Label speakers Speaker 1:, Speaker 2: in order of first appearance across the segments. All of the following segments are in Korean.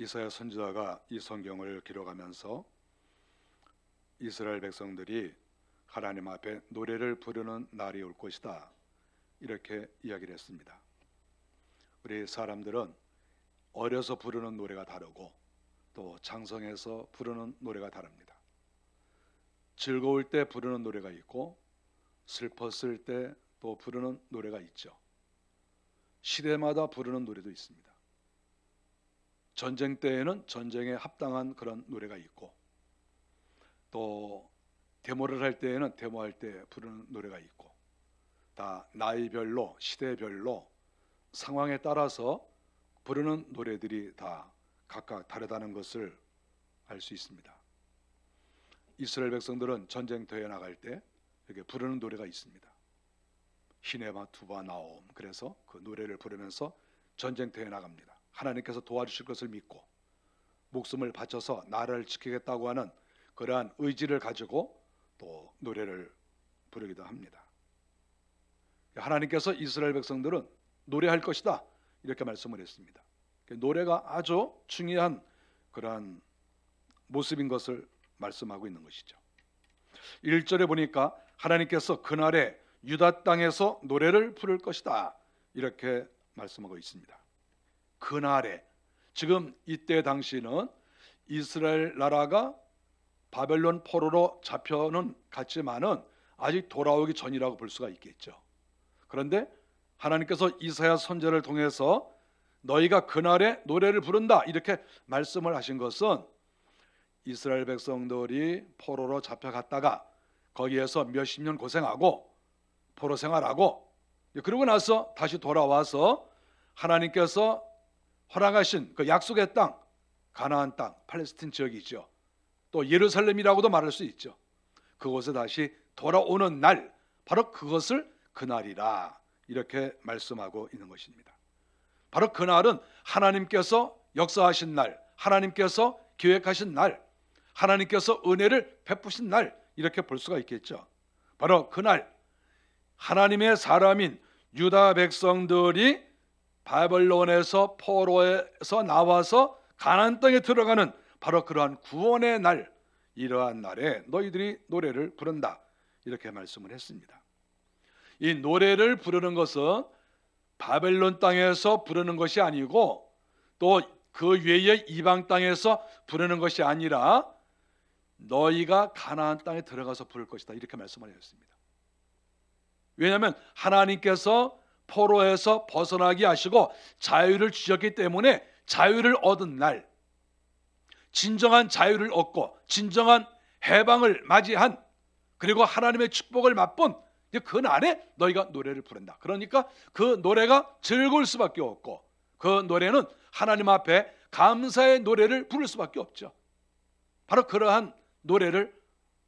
Speaker 1: 이사야 선지자가 이 성경을 기록하면서 이스라엘 백성들이 하나님 앞에 노래를 부르는 날이 올 것이다, 이렇게 이야기를 했습니다. 우리 사람들은 어려서 부르는 노래가 다르고 또 장성해서 부르는 노래가 다릅니다. 즐거울 때 부르는 노래가 있고 슬펐을 때 또 부르는 노래가 있죠. 시대마다 부르는 노래도 있습니다. 전쟁 때에는 전쟁에 합당한 그런 노래가 있고, 또 데모를 할 때에는 데모할 때 부르는 노래가 있고, 다 나이별로 시대별로 상황에 따라서 부르는 노래들이 다 각각 다르다는 것을 알 수 있습니다. 이스라엘 백성들은 전쟁터에 나갈 때 이렇게 부르는 노래가 있습니다. 히네마 투바 나옴. 그래서 그 노래를 부르면서 전쟁터에 나갑니다. 하나님께서 도와주실 것을 믿고 목숨을 바쳐서 나라를 지키겠다고 하는 그러한 의지를 가지고 또 노래를 부르기도 합니다. 하나님께서 이스라엘 백성들은 노래할 것이다, 이렇게 말씀을 했습니다. 노래가 아주 중요한 그러한 모습인 것을 말씀하고 있는 것이죠. 1절에 보니까 하나님께서 그날에 유다 땅에서 노래를 부를 것이다, 이렇게 말씀하고 있습니다. 그날에, 지금 이때 당시는 이스라엘 나라가 바벨론 포로로 잡혀는 갔지만은 아직 돌아오기 전이라고 볼 수가 있겠죠. 그런데 하나님께서 이사야 선지자를 통해서 너희가 그날에 노래를 부른다, 이렇게 말씀을 하신 것은 이스라엘 백성들이 포로로 잡혀갔다가 거기에서 몇십 년 고생하고 포로 생활하고, 그러고 나서 다시 돌아와서 하나님께서 허락하신 그 약속의 땅, 가나안 땅, 팔레스틴 지역이죠. 또 예루살렘이라고도 말할 수 있죠. 그곳에 다시 돌아오는 날, 바로 그것을 그날이라, 이렇게 말씀하고 있는 것입니다. 바로 그날은 하나님께서 역사하신 날, 하나님께서 계획하신 날, 하나님께서 은혜를 베푸신 날, 이렇게 볼 수가 있겠죠. 바로 그날 하나님의 사람인 유다 백성들이 바벨론에서 포로에서 나와서 가나안 땅에 들어가는 바로 그러한 구원의 날, 이러한 날에 너희들이 노래를 부른다, 이렇게 말씀을 했습니다. 이 노래를 부르는 것은 바벨론 땅에서 부르는 것이 아니고 또 그 외의 이방 땅에서 부르는 것이 아니라 너희가 가나안 땅에 들어가서 부를 것이다, 이렇게 말씀을 하셨습니다. 왜냐하면 하나님께서 포로에서 벗어나게 하시고 자유를 주셨기 때문에 자유를 얻은 날, 진정한 자유를 얻고 진정한 해방을 맞이한, 그리고 하나님의 축복을 맛본 그 날에 너희가 노래를 부른다. 그러니까 그 노래가 즐거울 수밖에 없고, 그 노래는 하나님 앞에 감사의 노래를 부를 수밖에 없죠. 바로 그러한 노래를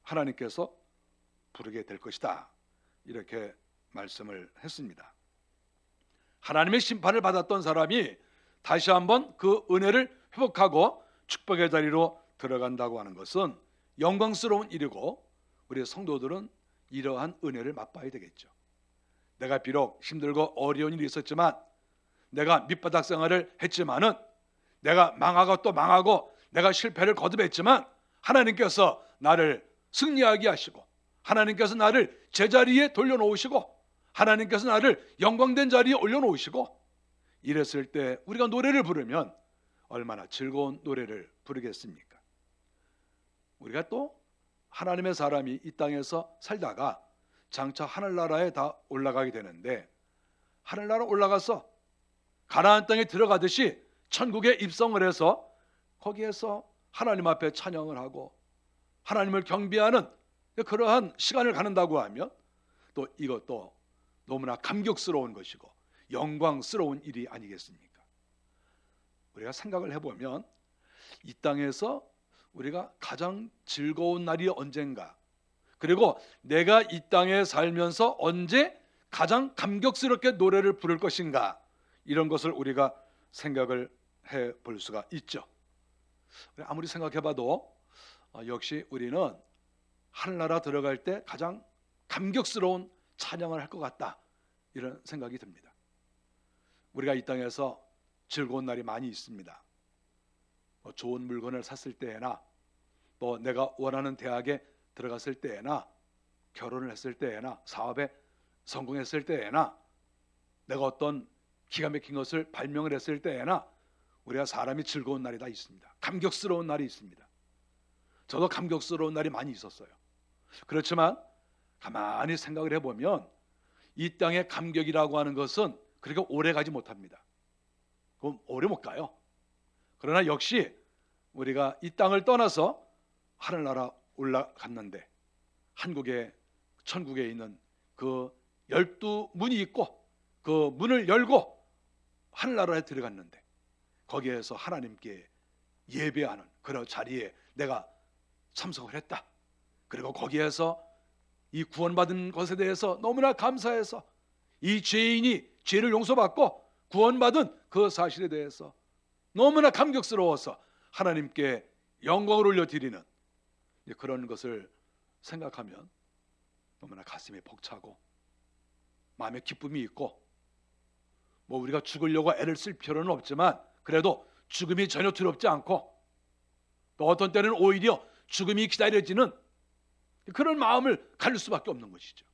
Speaker 1: 하나님께서 부르게 될 것이다, 이렇게 말씀을 했습니다. 하나님의 심판을 받았던 사람이 다시 한번 그 은혜를 회복하고 축복의 자리로 들어간다고 하는 것은 영광스러운 일이고, 우리 성도들은 이러한 은혜를 맛봐야 되겠죠. 내가 비록 힘들고 어려운 일이 있었지만, 내가 밑바닥 생활을 했지만은, 내가 망하고 또 망하고 내가 실패를 거듭했지만 하나님께서 나를 승리하게 하시고, 하나님께서 나를 제자리에 돌려놓으시고, 하나님께서 나를 영광된 자리에 올려놓으시고, 이랬을 때 우리가 노래를 부르면 얼마나 즐거운 노래를 부르겠습니까? 우리가 또 하나님의 사람이 이 땅에서 살다가 장차 하늘나라에 다 올라가게 되는데, 하늘나라 올라가서 가나안 땅에 들어가듯이 천국에 입성을 해서 거기에서 하나님 앞에 찬양을 하고 하나님을 경배하는 그러한 시간을 갖는다고 하면 또 이것도 너무나 감격스러운 것이고 영광스러운 일이 아니겠습니까? 우리가 생각을 해보면 이 땅에서 우리가 가장 즐거운 날이 언젠가, 그리고 내가 이 땅에 살면서 언제 가장 감격스럽게 노래를 부를 것인가, 이런 것을 우리가 생각을 해볼 수가 있죠. 아무리 생각해봐도 역시 우리는 하늘나라 들어갈 때 가장 감격스러운 찬양을 할 것 같다, 이런 생각이 듭니다. 우리가 이 땅에서 즐거운 날이 많이 있습니다. 좋은 물건을 샀을 때에나 또 내가 원하는 대학에 들어갔을 때에나 결혼을 했을 때에나 사업에 성공했을 때에나 내가 어떤 기가 막힌 것을 발명을 했을 때에나 우리가 사람이 즐거운 날이 다 있습니다. 감격스러운 날이 있습니다. 저도 감격스러운 날이 많이 있었어요. 그렇지만 가만히 생각을 해보면 이 땅의 감격이라고 하는 것은 그렇게 오래 가지 못합니다. 그럼 오래 못 가요. 그러나 역시 우리가 이 땅을 떠나서 하늘나라 올라갔는데 한국의 천국에 있는 그 12문이 있고 그 문을 열고 하늘나라에 들어갔는데 거기에서 하나님께 예배하는 그런 자리에 내가 참석을 했다. 그리고 거기에서 이 구원받은 것에 대해서 너무나 감사해서 이 죄인이 죄를 용서받고 구원받은 그 사실에 대해서 너무나 감격스러워서 하나님께 영광을 올려드리는 그런 것을 생각하면 너무나 가슴이 벅차고 마음에 기쁨이 있고 뭐 우리가 죽으려고 애를 쓸 필요는 없지만 그래도 죽음이 전혀 두렵지 않고 또 어떤 때는 오히려 죽음이 기다려지는 그런 마음을 가질 수밖에 없는 것이죠.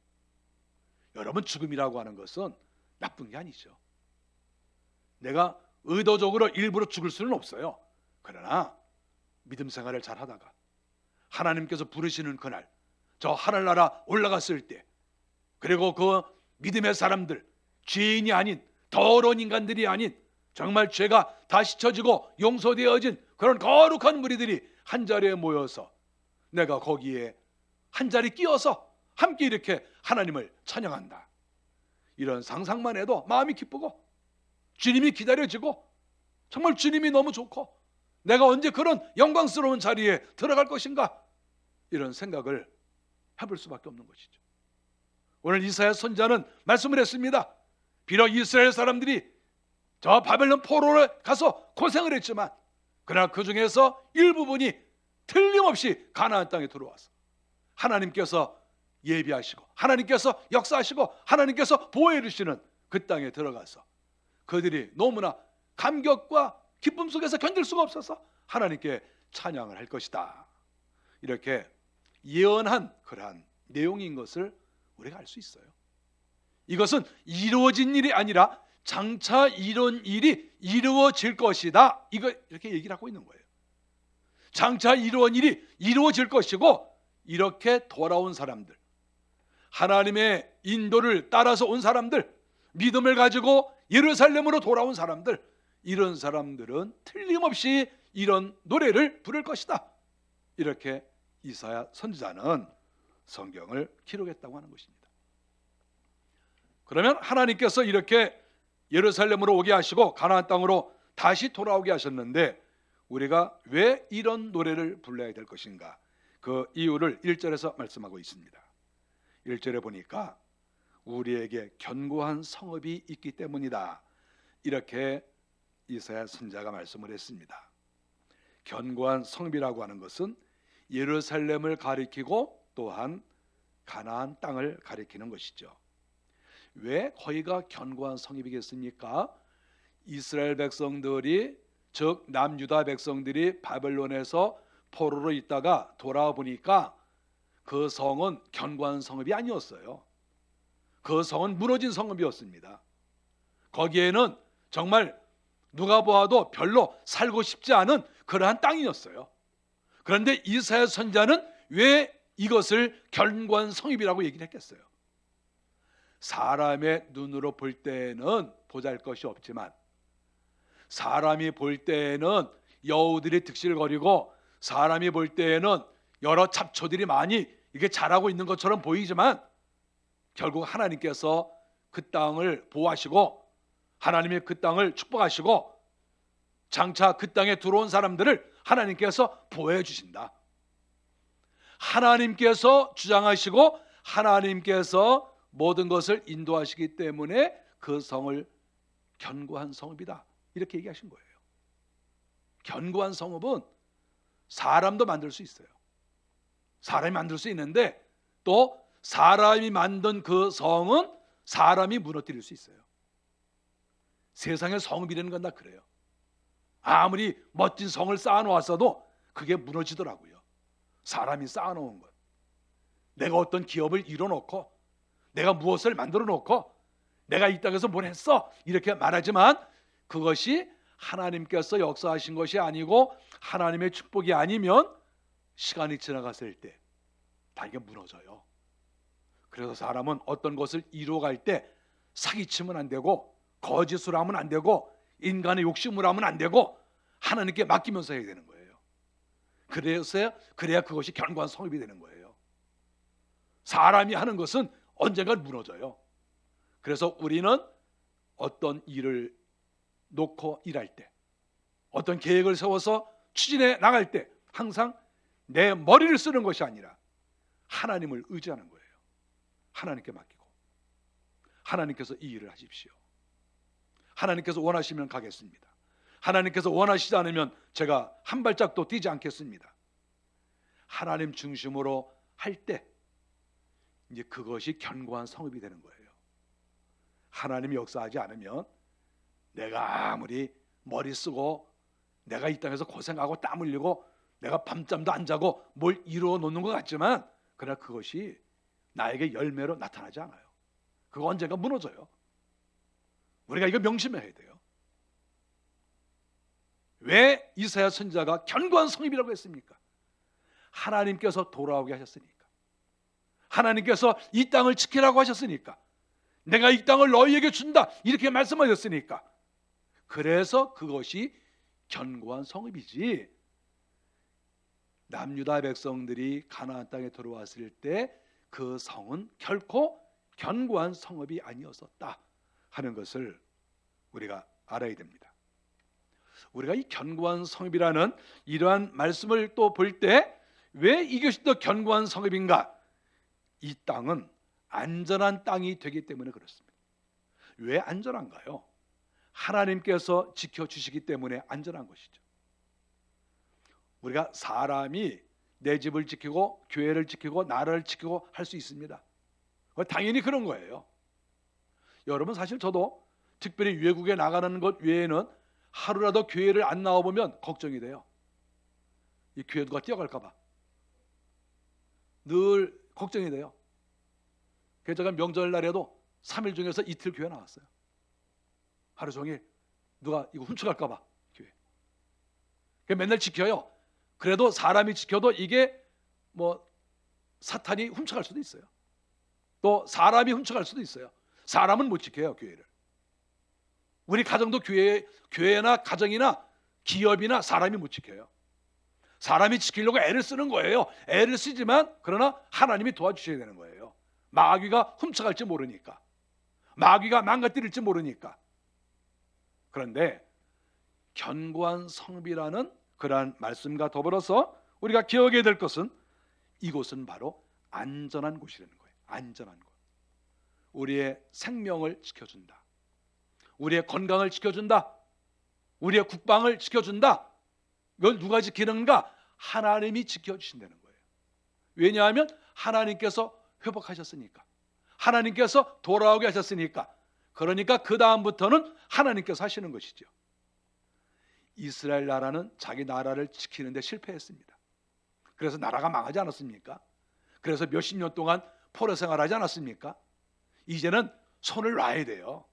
Speaker 1: 여러분, 죽음이라고 하는 것은 나쁜 게 아니죠. 내가 의도적으로 일부러 죽을 수는 없어요. 그러나 믿음 생활을 잘 하다가 하나님께서 부르시는 그날 저 하늘나라 올라갔을 때 그리고 그 믿음의 사람들 죄인이 아닌 더러운 인간들이 아닌 정말 죄가 다 씻어지고 용서되어진 그런 거룩한 무리들이 한자리에 모여서 내가 거기에 한자리 끼어서 함께 이렇게 하나님을 찬양한다. 이런 상상만 해도 마음이 기쁘고 주님이 기다려지고 정말 주님이 너무 좋고 내가 언제 그런 영광스러운 자리에 들어갈 것인가 이런 생각을 해볼 수밖에 없는 것이죠. 오늘 이사야 선지자는 말씀을 했습니다. 비록 이스라엘 사람들이 저 바벨론 포로에 가서 고생을 했지만 그러나 그 중에서 일부분이 틀림없이 가나안 땅에 들어와서 하나님께서 예비하시고 하나님께서 역사하시고 하나님께서 보호해 주시는 그 땅에 들어가서 그들이 너무나 감격과 기쁨 속에서 견딜 수가 없어서 하나님께 찬양을 할 것이다. 이렇게 예언한 그러한 내용인 것을 우리가 알 수 있어요. 이것은 이루어진 일이 아니라 장차 이런 일이 이루어질 것이다. 이렇게 얘기를 하고 있는 거예요. 장차 이루어진 일이 이루어질 것이고 이렇게 돌아온 사람들, 하나님의 인도를 따라서 온 사람들, 믿음을 가지고 예루살렘으로 돌아온 사람들, 이런 사람들은 틀림없이 이런 노래를 부를 것이다. 이렇게 이사야 선지자는 성경을 기록했다고 하는 것입니다. 그러면 하나님께서 이렇게 예루살렘으로 오게 하시고 가나안 땅으로 다시 돌아오게 하셨는데 우리가 왜 이런 노래를 불러야 될 것인가? 그 이유를 1절에서 말씀하고 있습니다. 1절에 보니까 우리에게 견고한 성읍이 있기 때문이다. 이렇게 이사야 선지자가 말씀을 했습니다. 견고한 성읍이라고 하는 것은 예루살렘을 가리키고 또한 가나안 땅을 가리키는 것이죠. 왜 거기가 견고한 성읍이겠습니까? 이스라엘 백성들이 즉 남유다 백성들이 바벨론에서 포로로 있다가 돌아와 보니까 그 성은 견고한 성읍이 아니었어요. 그 성은 무너진 성읍이었습니다. 거기에는 정말 누가 보아도 별로 살고 싶지 않은 그러한 땅이었어요. 그런데 이사야 선지자는 왜 이것을 견고한 성읍이라고 얘기를 했겠어요? 사람의 눈으로 볼 때는 보잘것이 없지만 사람이 볼 때에는 여우들이 득실거리고 사람이 볼 때에는 여러 잡초들이 많이 이게 자라고 있는 것처럼 보이지만 결국 하나님께서 그 땅을 보호하시고 하나님이 그 땅을 축복하시고 장차 그 땅에 들어온 사람들을 하나님께서 보호해 주신다. 하나님께서 주장하시고 하나님께서 모든 것을 인도하시기 때문에 그 성을 견고한 성읍이다. 이렇게 얘기하신 거예요. 견고한 성읍은 사람도 만들 수 있어요. 사람이 만들 수 있는데 또 사람이 만든 그 성은 사람이 무너뜨릴 수 있어요. 세상의 성읍이라는 건 다 그래요. 아무리 멋진 성을 쌓아놓았어도 그게 무너지더라고요. 사람이 쌓아놓은 것. 내가 어떤 기업을 이뤄놓고 내가 무엇을 만들어 놓고 내가 이 땅에서 뭘 했어 이렇게 말하지만 그것이 하나님께서 역사하신 것이 아니고 하나님의 축복이 아니면 시간이 지나갔을 때 다 이게 무너져요. 그래서 사람은 어떤 것을 이루어갈 때 사기치면 안 되고 거짓으로 하면 안 되고 인간의 욕심으로 하면 안 되고 하나님께 맡기면서 해야 되는 거예요. 그래야 그것이 견고한 성읍이 되는 거예요. 사람이 하는 것은 언젠가 무너져요. 그래서 우리는 어떤 일을 놓고 일할 때, 어떤 계획을 세워서 추진해 나갈 때 항상 내 머리를 쓰는 것이 아니라 하나님을 의지하는 거예요. 하나님께 맡기고 하나님께서 이 일을 하십시오. 하나님께서 원하시면 가겠습니다. 하나님께서 원하시지 않으면 제가 한 발짝도 뛰지 않겠습니다. 하나님 중심으로 할 때 이제 그것이 견고한 성읍이 되는 거예요. 하나님이 역사하지 않으면 내가 아무리 머리 쓰고 내가 이 땅에서 고생하고 땀 흘리고 내가 밤잠도 안 자고 뭘 이루어 놓는 것 같지만 그러나 그것이 나에게 열매로 나타나지 않아요. 그거 언젠가 무너져요. 우리가 이거 명심해야 돼요. 왜 이사야 선지자가 견고한 성읍이라고 했습니까? 하나님께서 돌아오게 하셨으니까. 하나님께서 이 땅을 지키라고 하셨으니까. 내가 이 땅을 너희에게 준다 이렇게 말씀하셨으니까. 그래서 그것이 견고한 성읍이지, 남유다 백성들이 가나안 땅에 들어왔을 때 그 성은 결코 견고한 성읍이 아니었었다 하는 것을 우리가 알아야 됩니다. 우리가 이 견고한 성읍이라는 이러한 말씀을 또 볼 때 왜 이것이 또 견고한 성읍인가? 이 땅은 안전한 땅이 되기 때문에 그렇습니다. 왜 안전한가요? 하나님께서 지켜주시기 때문에 안전한 것이죠. 우리가 사람이 내 집을 지키고 교회를 지키고 나라를 지키고 할 수 있습니다. 당연히 그런 거예요. 여러분, 사실 저도 특별히 외국에 나가는 것 외에는 하루라도 교회를 안 나와보면 걱정이 돼요. 이 교회 누가 뛰어갈까 봐 늘 걱정이 돼요. 그래서 제가 명절날에도 3일 중에서 이틀 교회 나왔어요. 하루 종일 누가 이거 훔쳐갈까 봐 교회. 맨날 지켜요. 그래도 사람이 지켜도 이게 뭐 사탄이 훔쳐갈 수도 있어요. 또 사람이 훔쳐갈 수도 있어요. 사람은 못 지켜요, 교회를. 우리 가정도 교회나 가정이나 기업이나 사람이 못 지켜요. 사람이 지키려고 애를 쓰는 거예요. 애를 쓰지만 그러나 하나님이 도와주셔야 되는 거예요. 마귀가 훔쳐갈지 모르니까, 마귀가 망가뜨릴지 모르니까. 그런데 견고한 성읍이라는 그러한 말씀과 더불어서 우리가 기억해야 될 것은 이곳은 바로 안전한 곳이라는 거예요. 안전한 곳. 우리의 생명을 지켜준다. 우리의 건강을 지켜준다. 우리의 국방을 지켜준다. 이걸 누가 지키는가? 하나님이 지켜주신다는 거예요. 왜냐하면 하나님께서 회복하셨으니까, 하나님께서 돌아오게 하셨으니까. 그러니까 그 다음부터는 하나님께서 하시는 것이죠. 이스라엘 나라는 자기 나라를 지키는데 실패했습니다. 그래서 나라가 망하지 않았습니까? 그래서 몇십 년 동안 포로 생활하지 않았습니까? 이제는 손을 놔야 돼요.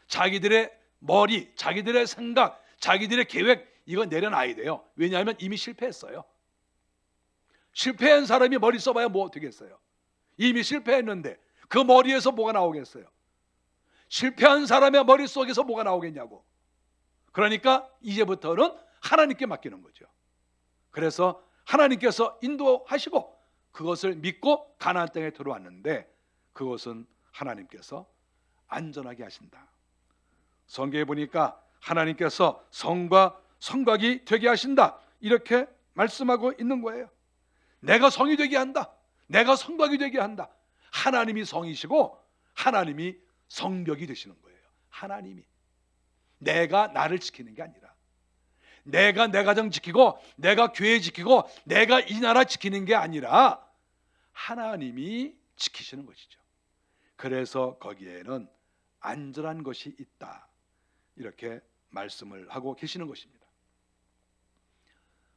Speaker 1: 자기들의 머리, 자기들의 생각, 자기들의 계획 이거 내려놔야 돼요. 왜냐하면 이미 실패했어요. 실패한 사람이 머리 써봐야 뭐 되겠어요? 이미 실패했는데 그 머리에서 뭐가 나오겠어요? 실패한 사람의 머릿속에서 뭐가 나오겠냐고. 그러니까 이제부터는 하나님께 맡기는 거죠. 그래서 하나님께서 인도하시고 그것을 믿고 가나안 땅에 들어왔는데 그것은 하나님께서 안전하게 하신다. 성경에 보니까 하나님께서 성과 성곽이 되게 하신다 이렇게 말씀하고 있는 거예요. 내가 성이 되게 한다. 내가 성곽이 되게 한다. 하나님이 성이시고 하나님이 성벽이 되시는 거예요. 하나님이. 내가 나를 지키는 게 아니라, 내가 내 가정 지키고 내가 교회 지키고 내가 이 나라 지키는 게 아니라 하나님이 지키시는 것이죠. 그래서 거기에는 안전한 것이 있다 이렇게 말씀을 하고 계시는 것입니다.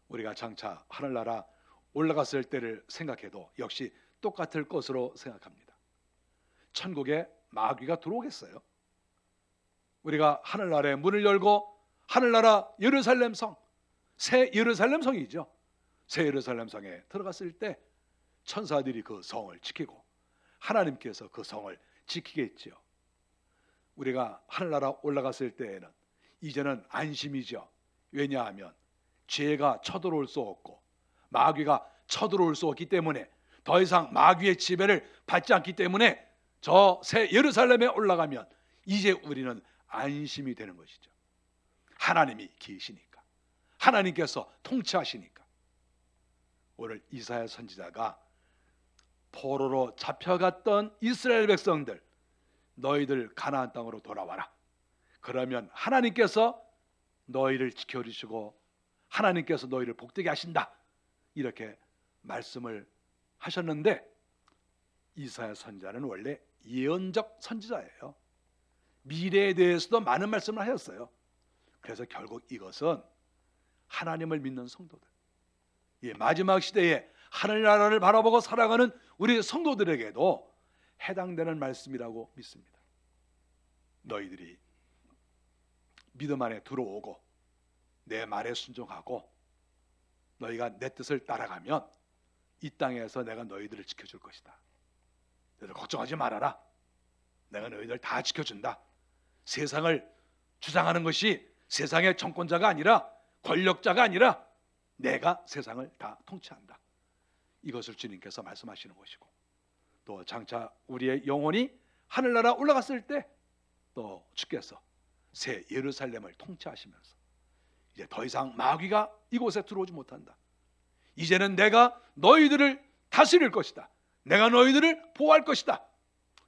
Speaker 1: 우리가 장차 하늘나라 올라갔을 때를 생각해도 역시 똑같을 것으로 생각합니다. 천국에 마귀가 들어오겠어요? 우리가 하늘나라의 문을 열고 하늘나라 예루살렘 성, 새 예루살렘 성이죠. 새 예루살렘 성에 들어갔을 때 천사들이 그 성을 지키고 하나님께서 그 성을 지키겠지요. 우리가 하늘나라 올라갔을 때에는 이제는 안심이죠. 왜냐하면 죄가 쳐들어올 수 없고 마귀가 쳐들어올 수 없기 때문에 더 이상 마귀의 지배를 받지 않기 때문에 저 새 예루살렘에 올라가면 이제 우리는 안심이 되는 것이죠. 하나님이 계시니까, 하나님께서 통치하시니까. 오늘 이사야 선지자가 포로로 잡혀갔던 이스라엘 백성들, 너희들 가나안 땅으로 돌아와라. 그러면 하나님께서 너희를 지켜주시고 하나님께서 너희를 복되게 하신다. 이렇게 말씀을 하셨는데 이사야 선지자는 원래 예언적 선지자예요. 미래에 대해서도 많은 말씀을 하셨어요. 그래서 결국 이것은 하나님을 믿는 성도들, 마지막 시대에 하늘나라를 바라보고 살아가는 우리 성도들에게도 해당되는 말씀이라고 믿습니다. 너희들이 믿음 안에 들어오고 내 말에 순종하고 너희가 내 뜻을 따라가면 이 땅에서 내가 너희들을 지켜줄 것이다. 너희들 걱정하지 말아라. 내가 너희들 다 지켜준다. 세상을 주장하는 것이 세상의 정권자가 아니라 권력자가 아니라 내가 세상을 다 통치한다. 이것을 주님께서 말씀하시는 것이고, 또 장차 우리의 영혼이 하늘나라 올라갔을 때 또 주께서 새 예루살렘을 통치하시면서 이제 더 이상 마귀가 이곳에 들어오지 못한다. 이제는 내가 너희들을 다스릴 것이다. 내가 너희들을 보호할 것이다.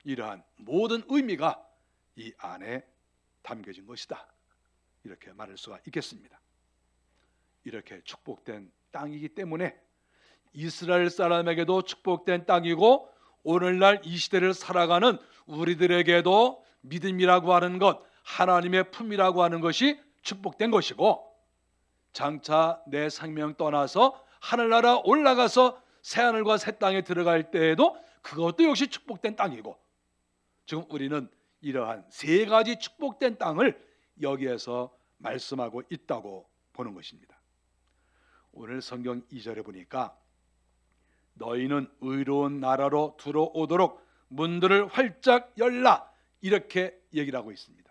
Speaker 1: 이러한 모든 의미가 이 안에 담겨진 것이다. 이렇게 말할 수가 있겠습니다. 이렇게 축복된 땅이기 때문에 이스라엘 사람에게도 축복된 땅이고, 오늘날 이 시대를 살아가는 우리들에게도 믿음이라고 하는 것, 하나님의 품이라고 하는 것이 축복된 것이고, 장차 내 생명 떠나서 하늘나라 올라가서 새하늘과 새 땅에 들어갈 때에도 그것도 역시 축복된 땅이고, 지금 우리는 이러한 세 가지 축복된 땅을 여기에서 말씀하고 있다고 보는 것입니다. 오늘 성경 2절에 보니까 너희는 의로운 나라로 들어오도록 문들을 활짝 열라, 이렇게 얘기를 하고 있습니다.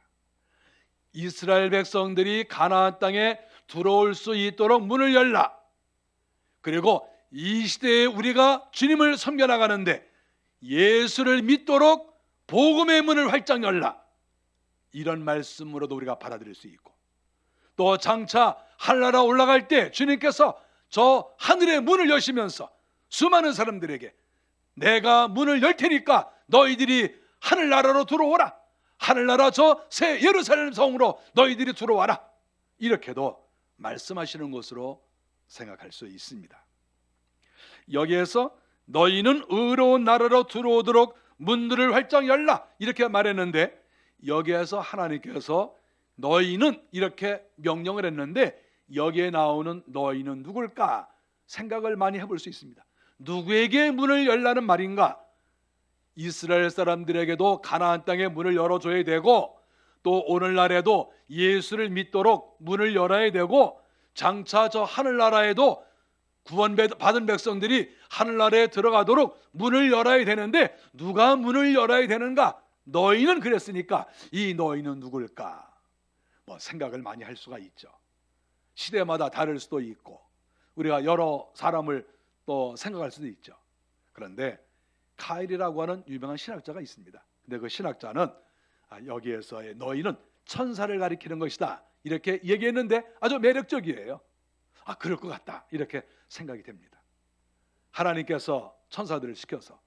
Speaker 1: 이스라엘 백성들이 가나안 땅에 들어올 수 있도록 문을 열라. 그리고 이 시대에 우리가 주님을 섬겨나가는데 예수를 믿도록 복음의 문을 활짝 열라. 이런 말씀으로도 우리가 받아들일 수 있고, 또 장차 하늘나라 올라갈 때 주님께서 저 하늘의 문을 여시면서 수많은 사람들에게 내가 문을 열 테니까 너희들이 하늘나라로 들어오라. 하늘나라 저 새 예루살렘 성으로 너희들이 들어와라. 이렇게도 말씀하시는 것으로 생각할 수 있습니다. 여기에서 너희는 의로운 나라로 들어오도록 문들을 활짝 열라, 이렇게 말했는데, 여기에서 하나님께서 너희는 이렇게 명령을 했는데 여기에 나오는 너희는 누굴까 생각을 많이 해볼 수 있습니다. 누구에게 문을 열라는 말인가? 이스라엘 사람들에게도 가나안 땅에 문을 열어줘야 되고, 또 오늘날에도 예수를 믿도록 문을 열어야 되고, 장차 저 하늘나라에도 구원받은 백성들이 하늘나라에 들어가도록 문을 열어야 되는데, 누가 문을 열어야 되는가? 너희는 그랬으니까 이 너희는 누굴까? 생각을 많이 할 수가 있죠. 시대마다 다를 수도 있고 우리가 여러 사람을 또 생각할 수도 있죠. 그런데 카일이라고 하는 유명한 신학자가 있습니다. 근데 그 신학자는 여기에서의 너희는 천사를 가리키는 것이다, 이렇게 얘기했는데 아주 매력적이에요. 그럴 것 같다, 이렇게 생각이 됩니다. 하나님께서 천사들을 시켜서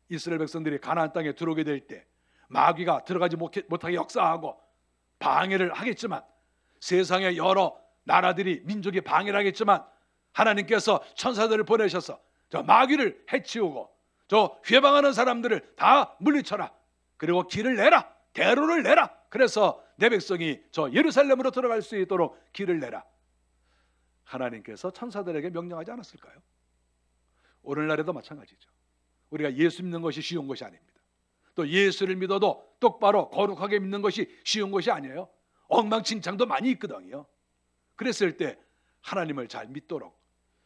Speaker 1: 이스라엘 백성들이 가나안 땅에 들어오게 될 때 마귀가 들어가지 못하게 역사하고 방해를 하겠지만, 세상의 여러 나라들이 민족이 방해를 하겠지만 하나님께서 천사들을 보내셔서 저 마귀를 해치우고 저 회방하는 사람들을 다 물리쳐라. 그리고 길을 내라, 대로를 내라. 그래서 내 백성이 저 예루살렘으로 들어갈 수 있도록 길을 내라. 하나님께서 천사들에게 명령하지 않았을까요? 오늘날에도 마찬가지죠. 우리가 예수 믿는 것이 쉬운 것이 아닙니다. 또 예수를 믿어도 똑바로 거룩하게 믿는 것이 쉬운 것이 아니에요. 엉망진창도 많이 있거든요. 그랬을 때 하나님을 잘 믿도록,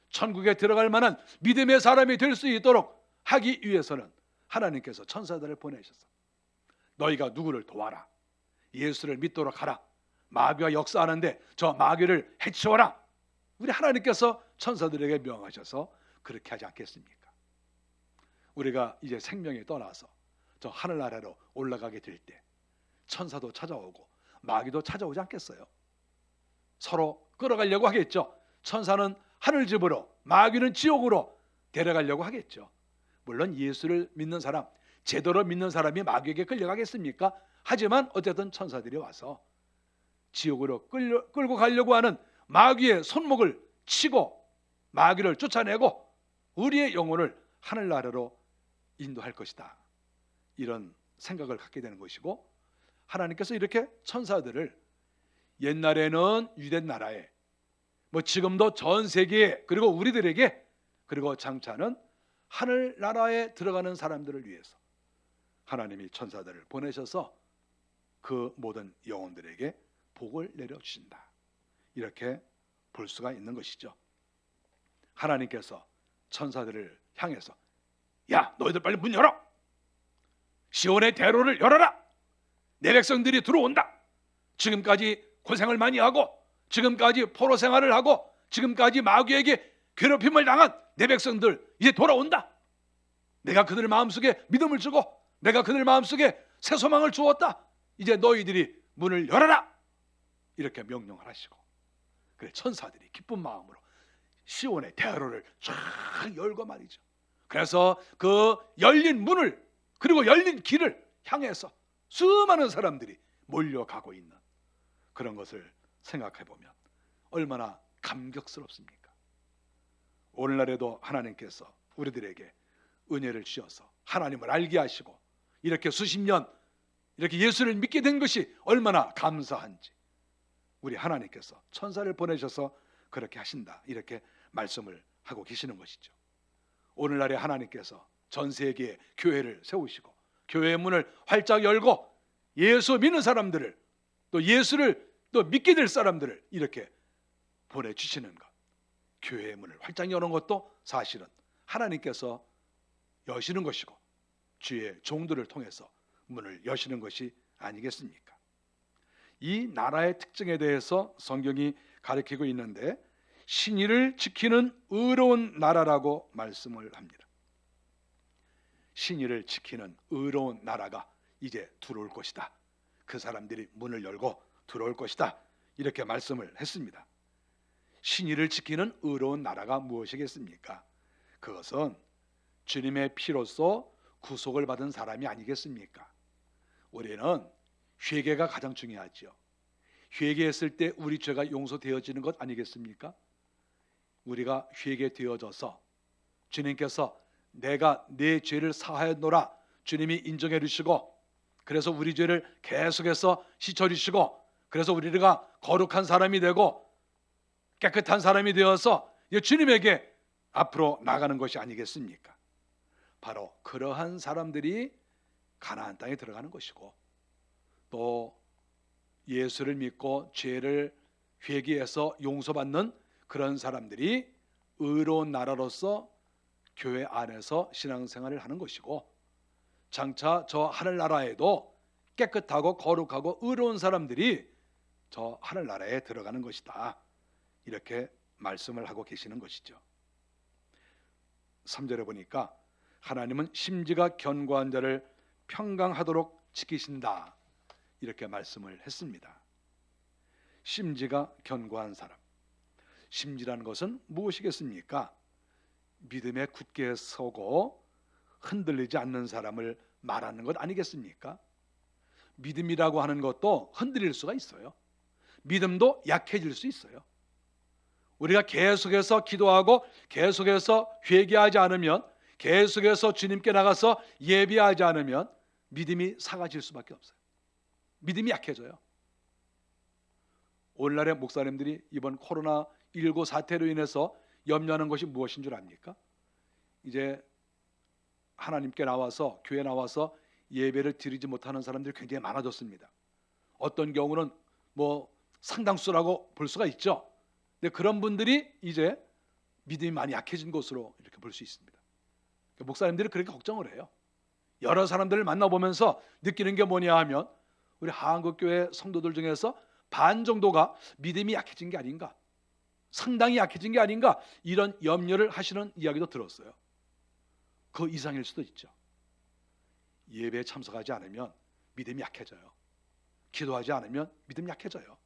Speaker 1: 천국에 들어갈 만한 믿음의 사람이 될 수 있도록 하기 위해서는 하나님께서 천사들을 보내셔서 너희가 누구를 도와라, 예수를 믿도록 하라, 마귀가 역사하는데 저 마귀를 해치워라. 우리 하나님께서 천사들에게 명하셔서 그렇게 하지 않겠습니까? 우리가 이제 생명이 떠나서 저 하늘나라로 올라가게 될 때 천사도 찾아오고 마귀도 찾아오지 않겠어요? 서로 끌어가려고 하겠죠. 천사는 하늘집으로, 마귀는 지옥으로 데려가려고 하겠죠. 물론 예수를 믿는 사람, 제대로 믿는 사람이 마귀에게 끌려가겠습니까? 하지만 어쨌든 천사들이 와서 지옥으로 끌고 가려고 하는 마귀의 손목을 치고 마귀를 쫓아내고 우리의 영혼을 하늘나라로 인도할 것이다. 이런 생각을 갖게 되는 것이고, 하나님께서 이렇게 천사들을 옛날에는 유대 나라에, 지금도 전 세계에, 그리고 우리들에게, 그리고 장차는 하늘나라에 들어가는 사람들을 위해서 하나님이 천사들을 보내셔서 그 모든 영혼들에게 복을 내려주신다. 이렇게 볼 수가 있는 것이죠. 하나님께서 천사들을 향해서 야, 너희들 빨리 문 열어! 시온의 대로를 열어라! 내 백성들이 들어온다! 지금까지 고생을 많이 하고, 지금까지 포로 생활을 하고, 지금까지 마귀에게 괴롭힘을 당한 내 백성들 이제 돌아온다. 내가 그들 마음속에 믿음을 주고 내가 그들 마음속에 새 소망을 주었다. 이제 너희들이 문을 열어라. 이렇게 명령을 하시고, 그래 천사들이 기쁜 마음으로 시온의 대로를 쫙 열고 말이죠. 그래서 그 열린 문을, 그리고 열린 길을 향해서 수많은 사람들이 몰려가고 있는 그런 것을 생각해 보면 얼마나 감격스럽습니까? 오늘날에도 하나님께서 우리들에게 은혜를 주셔서 하나님을 알게 하시고 이렇게 수십 년 이렇게 예수를 믿게 된 것이 얼마나 감사한지, 우리 하나님께서 천사를 보내셔서 그렇게 하신다, 이렇게 말씀을 하고 계시는 것이죠. 오늘날에 하나님께서 전 세계에 교회를 세우시고 교회의 문을 활짝 열고 예수 믿는 사람들을, 또 예수를 또 믿게 될 사람들을 이렇게 보내주시는 것, 교회의 문을 활짝 여는 것도 사실은 하나님께서 여시는 것이고 주의 종들을 통해서 문을 여시는 것이 아니겠습니까? 이 나라의 특징에 대해서 성경이 가르치고 있는데, 신의를 지키는 의로운 나라라고 말씀을 합니다. 신의를 지키는 의로운 나라가 이제 들어올 것이다. 그 사람들이 문을 열고 들어올 것이다. 이렇게 말씀을 했습니다. 신의를 지키는 의로운 나라가 무엇이겠습니까? 그것은 주님의 피로써 구속을 받은 사람이 아니겠습니까? 우리는 회개가 가장 중요하죠. 회개했을 때 우리 죄가 용서되어지는 것 아니겠습니까? 우리가 회개되어져서 주님께서 내가 내 죄를 사하였노라 주님이 인정해 주시고, 그래서 우리 죄를 계속해서 씻어 주시고, 그래서 우리가 거룩한 사람이 되고 깨끗한 사람이 되어서 주님에게 앞으로 나가는 것이 아니겠습니까? 바로 그러한 사람들이 가나안 땅에 들어가는 것이고, 또 예수를 믿고 죄를 회개해서 용서받는 그런 사람들이 의로운 나라로서 교회 안에서 신앙생활을 하는 것이고, 장차 저 하늘나라에도 깨끗하고 거룩하고 의로운 사람들이 저 하늘나라에 들어가는 것이다. 이렇게 말씀을 하고 계시는 것이죠. 3절에 보니까 하나님은 심지가 견고한 자를 평강하도록 지키신다. 이렇게 말씀을 했습니다. 심지가 견고한 사람. 심지라는 것은 무엇이겠습니까? 믿음에 굳게 서고 흔들리지 않는 사람을 말하는 것 아니겠습니까? 믿음이라고 하는 것도 흔들릴 수가 있어요. 믿음도 약해질 수 있어요. 우리가 계속해서 기도하고 계속해서 회개하지 않으면, 계속해서 주님께 나가서 예배하지 않으면 믿음이 사라질 수밖에 없어요. 믿음이 약해져요. 오늘날의 목사님들이 이번 코로나 코로나19 사태로 인해서 염려하는 것이 무엇인 줄 압니까? 이제 하나님께 나와서, 교회 나와서 예배를 드리지 못하는 사람들이 굉장히 많아졌습니다. 어떤 경우는 뭐 상당수라고 볼 수가 있죠. 근데 그런 분들이 이제 믿음이 많이 약해진 것으로 이렇게 볼 수 있습니다. 목사님들이 그렇게 걱정을 해요. 여러 사람들을 만나보면서 느끼는 게 뭐냐 하면 우리 한국교회 성도들 중에서 반 정도가 믿음이 약해진 게 아닌가, 상당히 약해진 게 아닌가, 이런 염려를 하시는 이야기도 들었어요. 그 이상일 수도 있죠. 예배에 참석하지 않으면 믿음이 약해져요. 기도하지 않으면 믿음이 약해져요.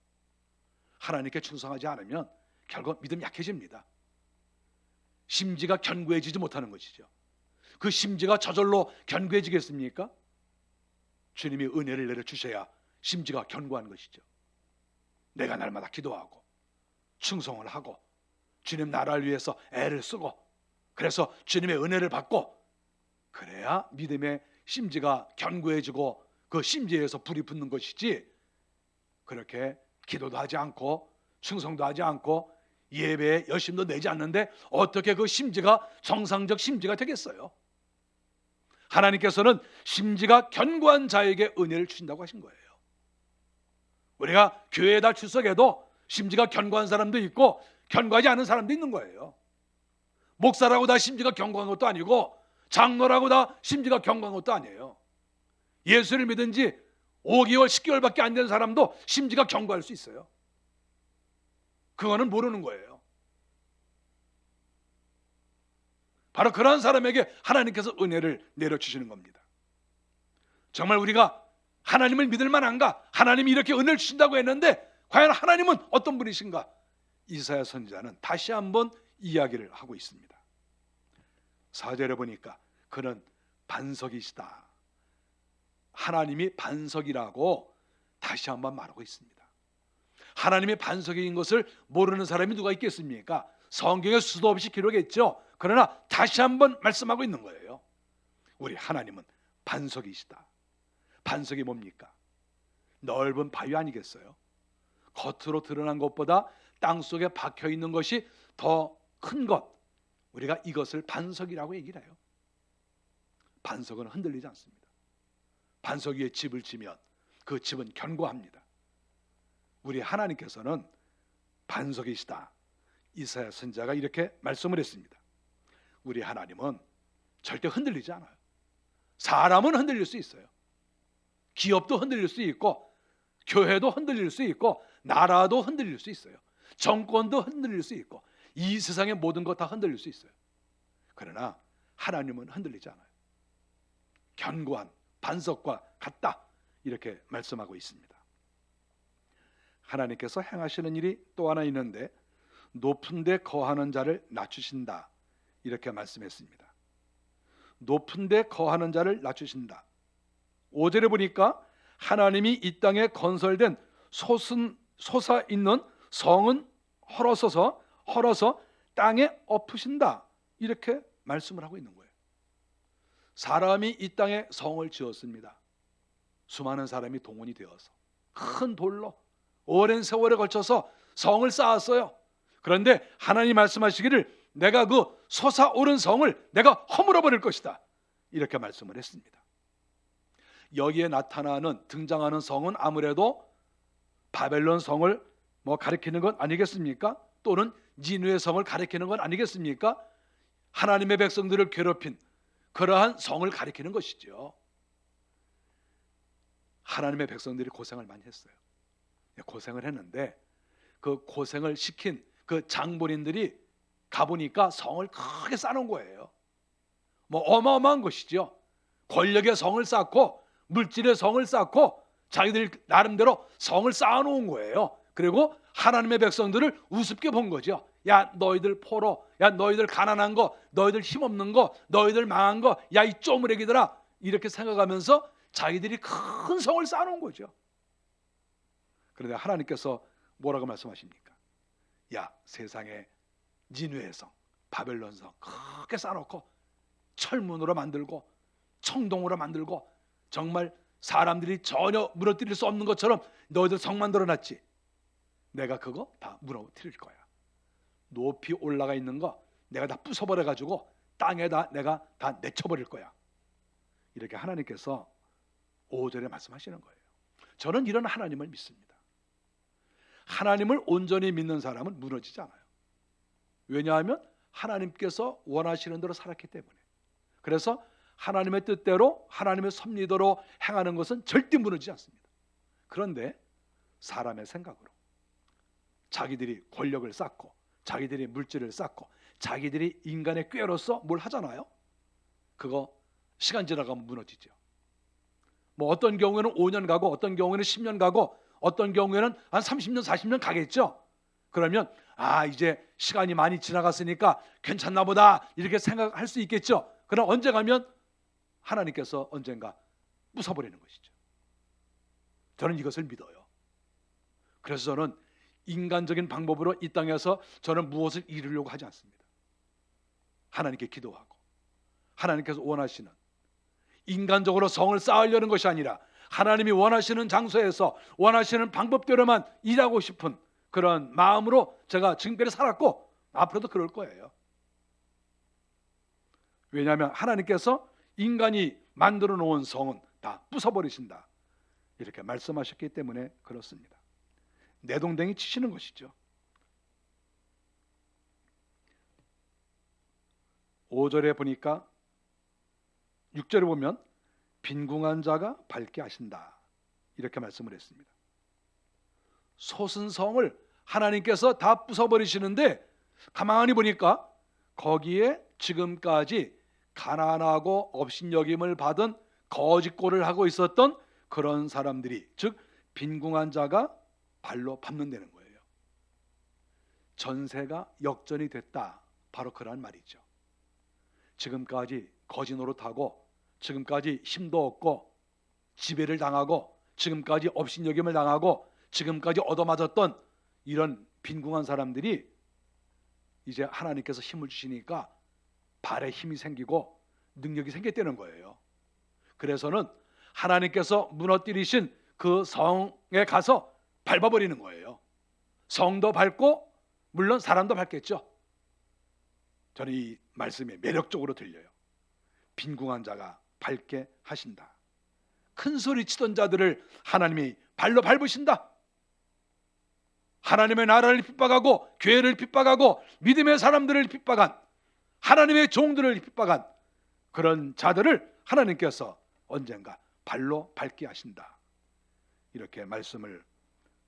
Speaker 1: 하나님께 충성하지 않으면 결국 믿음이 약해집니다. 심지가 견고해지지 못하는 것이죠. 그 심지가 저절로 견고해지겠습니까? 주님이 은혜를 내려주셔야 심지가 견고한 것이죠. 내가 날마다 기도하고 충성을 하고 주님 나라를 위해서 애를 쓰고 그래서 주님의 은혜를 받고 그래야 믿음의 심지가 견고해지고 그 심지에서 불이 붙는 것이지, 그렇게 기도도 하지 않고 충성도 하지 않고 예배에 열심도 내지 않는데 어떻게 그 심지가 정상적 심지가 되겠어요? 하나님께서는 심지가 견고한 자에게 은혜를 주신다고 하신 거예요. 우리가 교회에다 출석해도 심지가 견고한 사람도 있고 견고하지 않은 사람도 있는 거예요. 목사라고 다 심지가 견고한 것도 아니고 장로라고 다 심지가 견고한 것도 아니에요. 예수를 믿은 지 5개월, 10개월밖에 안 된 사람도 심지가 견고할 수 있어요. 그거는 모르는 거예요. 바로 그런 사람에게 하나님께서 은혜를 내려주시는 겁니다. 정말 우리가 하나님을 믿을 만한가? 하나님이 이렇게 은혜를 주신다고 했는데 과연 하나님은 어떤 분이신가? 이사야 선지자는 다시 한번 이야기를 하고 있습니다. 4절에 보니까 그는 반석이시다. 하나님이 반석이라고 다시 한번 말하고 있습니다. 하나님의 반석인 것을 모르는 사람이 누가 있겠습니까? 성경에 수도 없이 기록했죠. 그러나 다시 한번 말씀하고 있는 거예요. 우리 하나님은 반석이시다. 반석이 뭡니까? 넓은 바위 아니겠어요? 겉으로 드러난 것보다 땅속에 박혀 있는 것이 더 큰 것, 우리가 이것을 반석이라고 얘기를 해요. 반석은 흔들리지 않습니다. 반석 위에 집을 지면 그 집은 견고합니다. 우리 하나님께서는 반석이시다. 이사야 선지자가 이렇게 말씀을 했습니다. 우리 하나님은 절대 흔들리지 않아요. 사람은 흔들릴 수 있어요. 기업도 흔들릴 수 있고 교회도 흔들릴 수 있고 나라도 흔들릴 수 있어요. 정권도 흔들릴 수 있고 이 세상의 모든 것 다 흔들릴 수 있어요. 그러나 하나님은 흔들리지 않아요. 견고한 반석과 같다, 이렇게 말씀하고 있습니다. 하나님께서 행하시는 일이 또 하나 있는데 높은 데 거하는 자를 낮추신다, 이렇게 말씀했습니다. 높은 데 거하는 자를 낮추신다. 5절에 보니까 하나님이 이 땅에 건설된 솟아 있는 성은 헐어서 땅에 엎으신다, 이렇게 말씀을 하고 있는 거예요. 사람이 이 땅에 성을 지었습니다. 수많은 사람이 동원이 되어서 큰 돌로 오랜 세월에 걸쳐서 성을 쌓았어요. 그런데 하나님 말씀하시기를 내가 그 솟아오른 성을 내가 허물어 버릴 것이다, 이렇게 말씀을 했습니다. 여기에 나타나는 등장하는 성은 아무래도 바벨론 성을 가리키는 건 아니겠습니까? 또는 니느웨 성을 가리키는 건 아니겠습니까? 하나님의 백성들을 괴롭힌 그러한 성을 가리키는 것이죠. 하나님의 백성들이 고생을 많이 했어요. 고생을 했는데 그 고생을 시킨 그 장본인들이 가보니까 성을 크게 쌓아놓은 거예요. 어마어마한 것이죠. 권력의 성을 쌓고 물질의 성을 쌓고 자기들 나름대로 성을 쌓아놓은 거예요. 그리고 하나님의 백성들을 우습게 본 거죠. 야, 너희들 포로, 야, 너희들 가난한 거, 너희들 힘없는 거, 너희들 망한 거, 야, 이 쪼무레기들아, 이렇게 생각하면서 자기들이 큰 성을 쌓아놓은 거죠. 그런데 하나님께서 뭐라고 말씀하십니까? 야, 세상에 니느웨 성, 바벨론 성 크게 쌓아놓고 철문으로 만들고 청동으로 만들고 정말 사람들이 전혀 무너뜨릴 수 없는 것처럼 너희들 성 만들어놨지. 내가 그거 다 무너뜨릴 거야. 높이 올라가 있는 거 내가 다 부숴버려 가지고 땅에다 내가 다 내쳐버릴 거야. 이렇게 하나님께서 5절에 말씀하시는 거예요. 저는 이런 하나님을 믿습니다. 하나님을 온전히 믿는 사람은 무너지지 않아요. 왜냐하면 하나님께서 원하시는 대로 살았기 때문에. 그래서 하나님의 뜻대로 하나님의 섭리대로 행하는 것은 절대 무너지지 않습니다. 그런데 사람의 생각으로 자기들이 권력을 쌓고 자기들이 물질을 쌓고 자기들이 인간의 꾀로서 뭘 하잖아요. 그거 시간 지나가면 무너지죠. 뭐 어떤 경우에는 5년 가고 어떤 경우에는 10년 가고 어떤 경우에는 한 30년 40년 가겠죠. 그러면 이제 시간이 많이 지나갔으니까 괜찮나 보다 이렇게 생각할 수 있겠죠. 그러나 언제 가면 하나님께서 언젠가 부숴버리는 것이죠. 저는 이것을 믿어요. 그래서 저는 인간적인 방법으로 이 땅에서 저는 무엇을 이루려고 하지 않습니다. 하나님께 기도하고 하나님께서 원하시는 인간적으로 성을 쌓으려는 것이 아니라 하나님이 원하시는 장소에서 원하시는 방법대로만 일하고 싶은 그런 마음으로 제가 지금까지 살았고 앞으로도 그럴 거예요. 왜냐하면 하나님께서 인간이 만들어 놓은 성은 다 부숴버리신다 이렇게 말씀하셨기 때문에 그렇습니다. 내동댕이 치시는 것이죠. 5절에 보니까 6절에 보면 빈궁한 자가 밝게 하신다 이렇게 말씀을 했습니다. 솟은 성을 하나님께서 다 부숴버리시는데 가만히 보니까 거기에 지금까지 가난하고 업신여김을 받은 거짓골을 하고 있었던 그런 사람들이, 즉 빈궁한 자가 발로 밟는다는 거예요. 전세가 역전이 됐다, 바로 그런 말이죠. 지금까지 거짓 노릇하고 지금까지 힘도 없고 지배를 당하고 지금까지 업신여김을 당하고 지금까지 얻어맞았던 이런 빈궁한 사람들이 이제 하나님께서 힘을 주시니까 발에 힘이 생기고 능력이 생겼다는 거예요. 그래서는 하나님께서 무너뜨리신 그 성에 가서 밟아버리는 거예요. 성도 밟고 물론 사람도 밟겠죠. 저는 이 말씀이 매력적으로 들려요. 빈궁한 자가 밟게 하신다. 큰 소리 치던 자들을 하나님이 발로 밟으신다. 하나님의 나라를 핍박하고 교회를 핍박하고 믿음의 사람들을 핍박한 하나님의 종들을 핍박한 그런 자들을 하나님께서 언젠가 발로 밟게 하신다. 이렇게 말씀을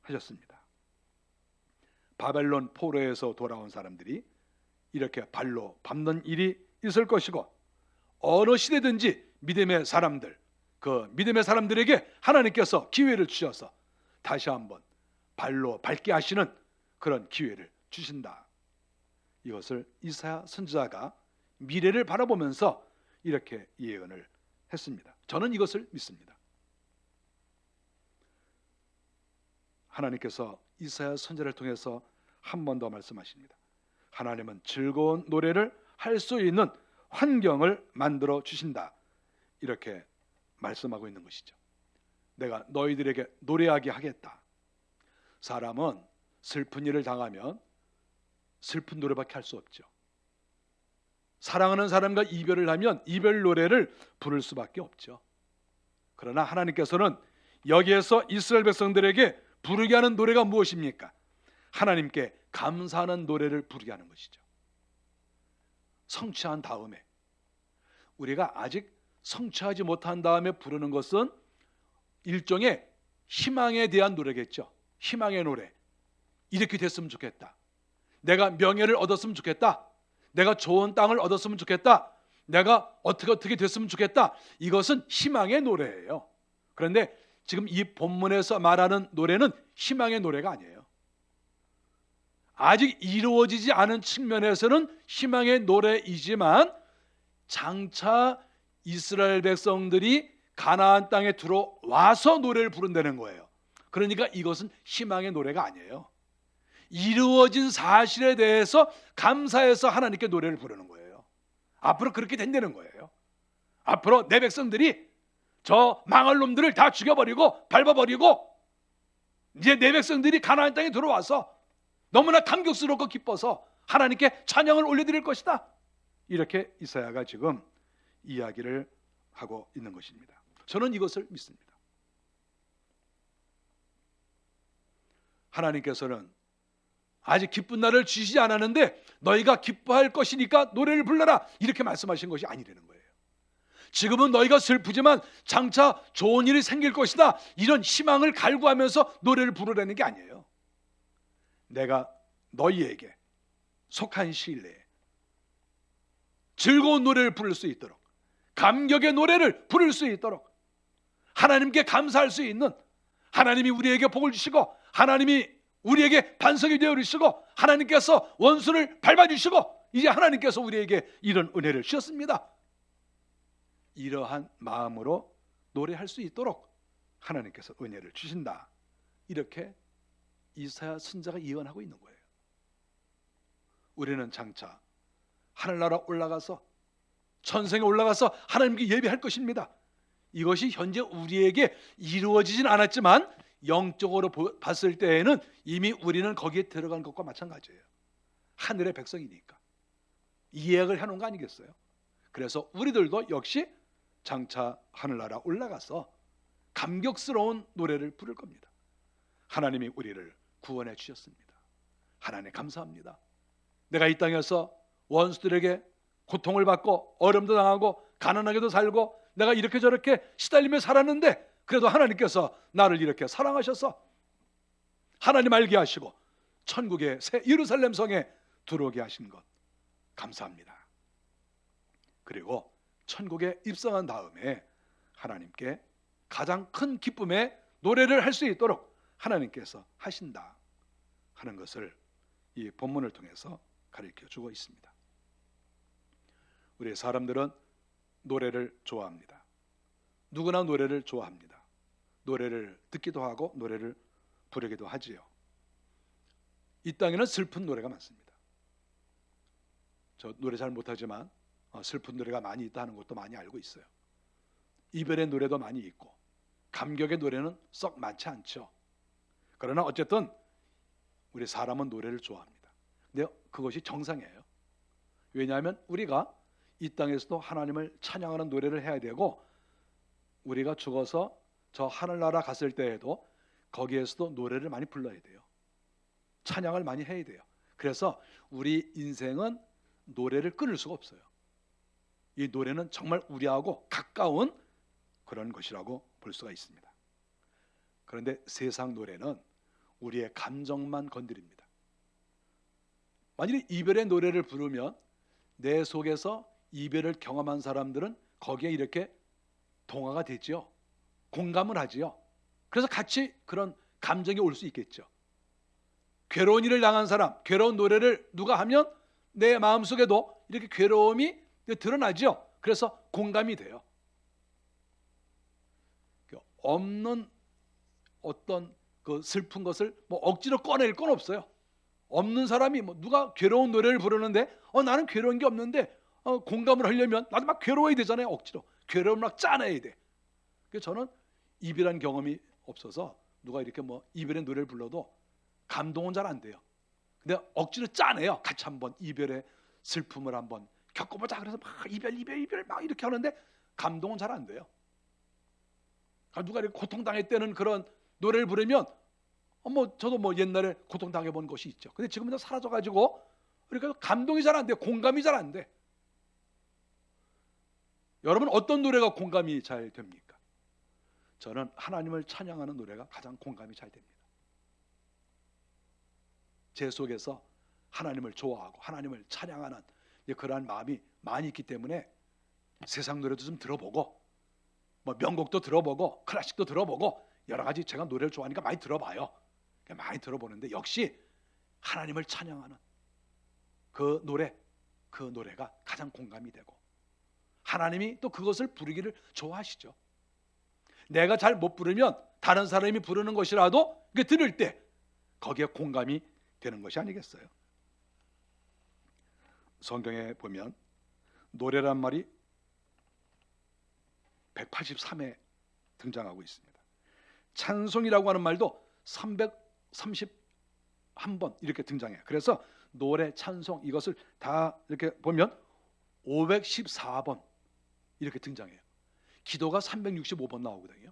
Speaker 1: 하셨습니다. 바벨론 포로에서 돌아온 사람들이 이렇게 발로 밟는 일이 있을 것이고 어느 시대든지 믿음의 사람들, 그 믿음의 사람들에게 하나님께서 기회를 주셔서 다시 한번 발로 밟게 하시는 그런 기회를 주신다. 이것을 이사야 선지자가 미래를 바라보면서 이렇게 예언을 했습니다. 저는 이것을 믿습니다. 하나님께서 이사야 선지자를 통해서 한 번 더 말씀하십니다. 하나님은 즐거운 노래를 할 수 있는 환경을 만들어 주신다. 이렇게 말씀하고 있는 것이죠. 내가 너희들에게 노래하게 하겠다. 사람은 슬픈 일을 당하면 슬픈 노래밖에 할 수 없죠. 사랑하는 사람과 이별을 하면 이별 노래를 부를 수밖에 없죠. 그러나 하나님께서는 여기에서 이스라엘 백성들에게 부르게 하는 노래가 무엇입니까? 하나님께 감사하는 노래를 부르게 하는 것이죠. 성취한 다음에, 우리가 아직 성취하지 못한 다음에 부르는 것은 일종의 희망에 대한 노래겠죠. 희망의 노래. 이렇게 됐으면 좋겠다. 내가 명예를 얻었으면 좋겠다. 내가 좋은 땅을 얻었으면 좋겠다. 내가 어떻게 됐으면 좋겠다. 이것은 희망의 노래예요. 그런데 지금 이 본문에서 말하는 노래는 희망의 노래가 아니에요. 아직 이루어지지 않은 측면에서는 희망의 노래이지만 장차 이스라엘 백성들이 가나안 땅에 들어와서 노래를 부른다는 거예요. 그러니까 이것은 희망의 노래가 아니에요. 이루어진 사실에 대해서 감사해서 하나님께 노래를 부르는 거예요. 앞으로 그렇게 된다는 거예요. 앞으로 내 백성들이 저 망할 놈들을 다 죽여버리고 밟아버리고 이제 내 백성들이 가나안 땅에 들어와서 너무나 감격스럽고 기뻐서 하나님께 찬양을 올려드릴 것이다. 이렇게 이사야가 지금 이야기를 하고 있는 것입니다. 저는 이것을 믿습니다. 하나님께서는 아직 기쁜 날을 주시지 않았는데 너희가 기뻐할 것이니까 노래를 불러라, 이렇게 말씀하신 것이 아니라는 거예요. 지금은 너희가 슬프지만 장차 좋은 일이 생길 것이다, 이런 희망을 갈구하면서 노래를 부르라는 게 아니에요. 내가 너희에게 속한 시일 내에 즐거운 노래를 부를 수 있도록, 감격의 노래를 부를 수 있도록, 하나님께 감사할 수 있는, 하나님이 우리에게 복을 주시고 하나님이 우리에게 반석이 되어 주시고 하나님께서 원수를 밟아주시고 이제 하나님께서 우리에게 이런 은혜를 주셨습니다. 이러한 마음으로 노래할 수 있도록 하나님께서 은혜를 주신다, 이렇게 이사야 선지자가 예언하고 있는 거예요. 우리는 장차 하늘나라 올라가서 천성에 올라가서 하나님께 예배할 것입니다. 이것이 현재 우리에게 이루어지진 않았지만 영적으로 봤을 때에는 이미 우리는 거기에 들어간 것과 마찬가지예요. 하늘의 백성이니까 이 예약을 해놓은 거 아니겠어요? 그래서 우리들도 역시 장차 하늘나라 올라가서 감격스러운 노래를 부를 겁니다. 하나님이 우리를 구원해 주셨습니다. 하나님 감사합니다. 내가 이 땅에서 원수들에게 고통을 받고 어려움도 당하고 가난하게도 살고 내가 이렇게 저렇게 시달리며 살았는데 그래도 하나님께서 나를 이렇게 사랑하셔서 하나님 알게 하시고 천국의 새 예루살렘 성에 들어오게 하신 것 감사합니다. 그리고 천국에 입성한 다음에 하나님께 가장 큰 기쁨의 노래를 할 수 있도록 하나님께서 하신다 하는 것을 이 본문을 통해서 가르쳐 주고 있습니다. 우리 사람들은 노래를 좋아합니다. 누구나 노래를 좋아합니다. 노래를 듣기도 하고 노래를 부르기도 하지요. 이 땅에는 슬픈 노래가 많습니다. 저 노래 잘 못하지만 슬픈 노래가 많이 있다는 것도 많이 알고 있어요. 이별의 노래도 많이 있고 감격의 노래는 썩 많지 않죠. 그러나 어쨌든 우리 사람은 노래를 좋아합니다. 근데 그것이 정상이에요. 왜냐하면 우리가 이 땅에서도 하나님을 찬양하는 노래를 해야 되고 우리가 죽어서 저 하늘나라 갔을 때에도 거기에서도 노래를 많이 불러야 돼요. 찬양을 많이 해야 돼요. 그래서 우리 인생은 노래를 끊을 수가 없어요. 이 노래는 정말 우리하고 가까운 그런 것이라고 볼 수가 있습니다. 그런데 세상 노래는 우리의 감정만 건드립니다. 만약에 이별의 노래를 부르면 내 속에서 이별을 경험한 사람들은 거기에 이렇게 동화가 되죠. 공감을 하지요. 그래서 같이 그런 감정이 올 수 있겠죠. 괴로운 일을 당한 사람, 괴로운 노래를 누가 하면 내 마음속에도 이렇게 괴로움이 드러나죠. 그래서 공감이 돼요. 없는 어떤 그 슬픈 것을 뭐 억지로 꺼낼 건 없어요. 없는 사람이 뭐 누가 괴로운 노래를 부르는데 나는 괴로운 게 없는데 공감을 하려면 나도 막 괴로워야 되잖아요. 억지로 괴로움을 막 짜내야 돼. 그래서 저는 이별한 경험이 없어서 누가 이렇게 뭐 이별의 노래를 불러도 감동은 잘 안 돼요. 근데 억지로 짜내요. 같이 한번 이별의 슬픔을 한번 겪어보자. 그래서 막 이별 막 이렇게 하는데 감동은 잘 안 돼요. 누가 이렇게 고통당했다는 그런 노래를 부르면 저도 뭐 옛날에 고통당해본 것이 있죠. 근데 지금은 사라져가지고 그러니까 감동이 잘 안 돼요. 공감이 잘 안 돼. 여러분 어떤 노래가 공감이 잘 됩니까? 저는 하나님을 찬양하는 노래가 가장 공감이 잘 됩니다. 제 속에서 하나님을 좋아하고 하나님을 찬양하는 그러한 마음이 많이 있기 때문에 세상 노래도 좀 들어보고 뭐 명곡도 들어보고 클래식도 들어보고 여러 가지 제가 노래를 좋아하니까 많이 들어봐요. 많이 들어보는데 역시 하나님을 찬양하는 그 노래가 가장 공감이 되고 하나님이 또 그것을 부르기를 좋아하시죠. 내가 잘 못 부르면 다른 사람이 부르는 것이라도 들을 때 거기에 공감이 되는 것이 아니겠어요? 성경에 보면 노래란 말이 183회 등장하고 있습니다. 찬송이라고 하는 말도 333회 한 번 이렇게 등장해요. 그래서 노래, 찬송 이것을 다 이렇게 보면 514번 이렇게 등장해요. 기도가 365번 나오거든요.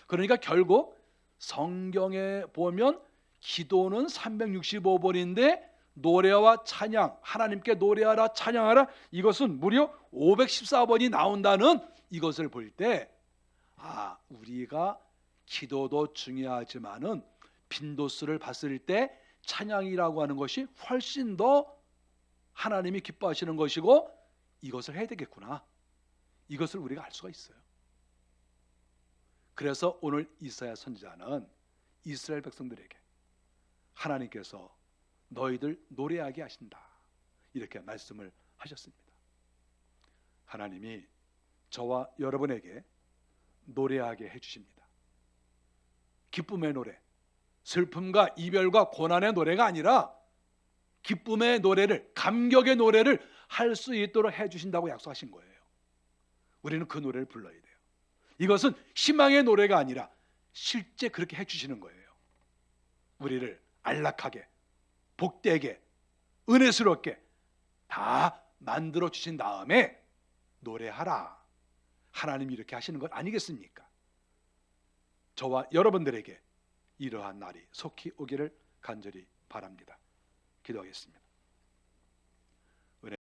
Speaker 1: 그러니까 결국 성경에 보면 기도는 365번인데 노래와 찬양, 하나님께 노래하라 찬양하라 이것은 무려 514번이 나온다는 이것을 볼 때 우리가 기도도 중요하지만은 빈도수를 봤을 때 찬양이라고 하는 것이 훨씬 더 하나님이 기뻐하시는 것이고 이것을 해야 되겠구나. 이것을 우리가 알 수가 있어요. 그래서 오늘 이사야 선지자는 이스라엘 백성들에게 하나님께서 너희들 노래하게 하신다 이렇게 말씀을 하셨습니다. 하나님이 저와 여러분에게 노래하게 해주십니다. 기쁨의 노래, 슬픔과 이별과 고난의 노래가 아니라 기쁨의 노래를, 감격의 노래를 할 수 있도록 해주신다고 약속하신 거예요. 우리는 그 노래를 불러야 돼요. 이것은 희망의 노래가 아니라 실제 그렇게 해주시는 거예요. 우리를 안락하게, 복되게, 은혜스럽게 다 만들어 주신 다음에 노래하라. 하나님이 이렇게 하시는 것 아니겠습니까? 저와 여러분들에게 이러한 날이 속히 오기를 간절히 바랍니다. 기도하겠습니다.